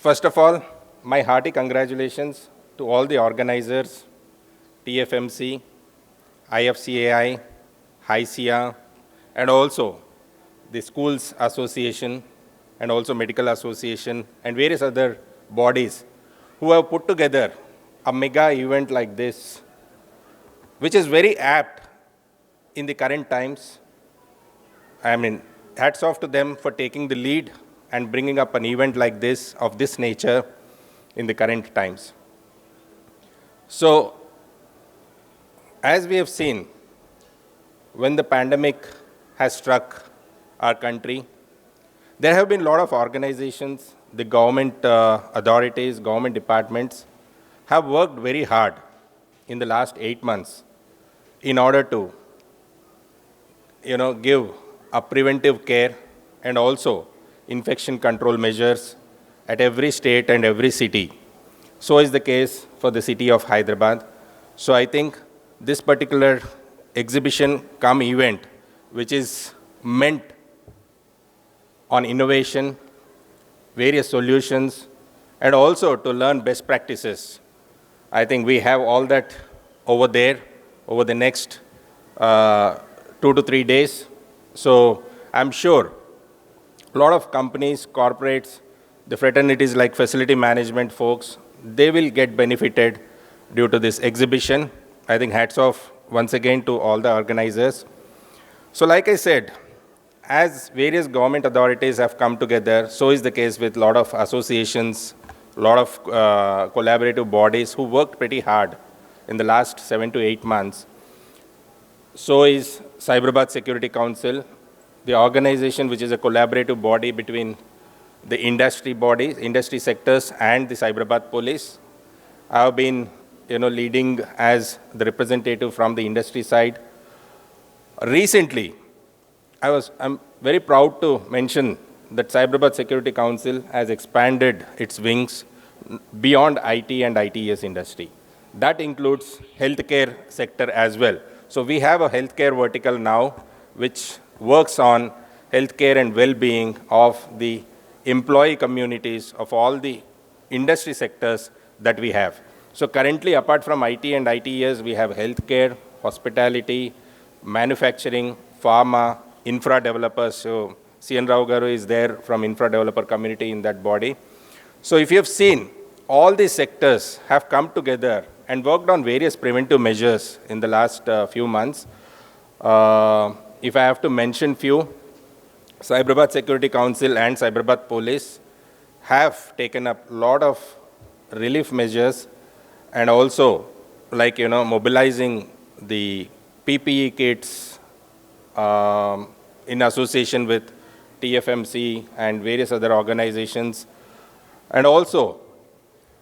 First of all, my hearty congratulations to all the organizers, TFMC, IFCAI, HICIA, and also the Schools Association, and also Medical Association, and various other bodies who have put together a mega event like this, which is very apt in the current times. I mean, hats off to them for taking the lead and bringing up an event like this, of this nature, in the current times. So, as we have seen, when the pandemic has struck our country, there have been a lot of organizations, the government authorities, government departments have worked very hard in the last 8 months in order to, give a preventive care and also infection control measures at every state and every city. So is the case for the city of Hyderabad. So I think this particular exhibition cum event, which is meant on innovation, various solutions, and also to learn best practices. I think we have all that over there over the next 2 to 3 days. So I'm sure a lot of companies, corporates, the fraternities like facility management folks, they will get benefited due to this exhibition. I think hats off once again to all the organizers. So like I said, as various government authorities have come together, so is the case with a lot of associations, a lot of collaborative bodies who worked pretty hard in the last 7 to 8 months. So is Cyberabad Security Council, the organization which is a collaborative body between the industry bodies, industry sectors, and the Cyberabad Police. I have been, leading as the representative from the industry side. Recently, I'm very proud to mention that Cyberabad Security Council has expanded its wings beyond IT and ITES industry. That includes healthcare sector as well. So we have a healthcare vertical now, which works on healthcare and well-being of the employee communities of all the industry sectors that we have. So currently, apart from IT and ITES, we have healthcare, hospitality, manufacturing, pharma, infra developers. So CN Rao Garu is there from infra developer community in that body. So if you have seen, all these sectors have come together and worked on various preventive measures in the last few months. If I have to mention few, Cyberabad Security Council and Cyberabad Police have taken up a lot of relief measures, and also mobilizing the PPE kits in association with TFMC and various other organizations, and also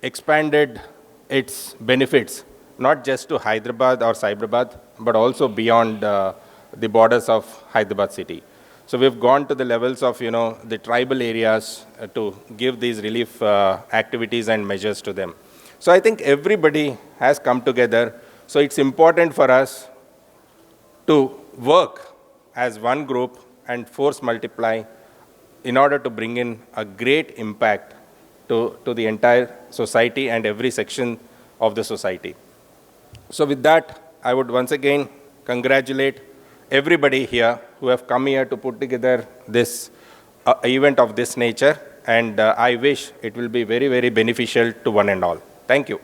expanded its benefits, not just to Hyderabad or Cyberabad, but also beyond the borders of Hyderabad city. So we've gone to the levels of, the tribal areas to give these relief activities and measures to them. So I think everybody has come together. So it's important for us to work as one group and force multiply in order to bring in a great impact to the entire society and every section of the society. So with that, I would once again congratulate everybody here who have come here to put together this event of this nature, and I wish it will be very, very beneficial to one and all. Thank you.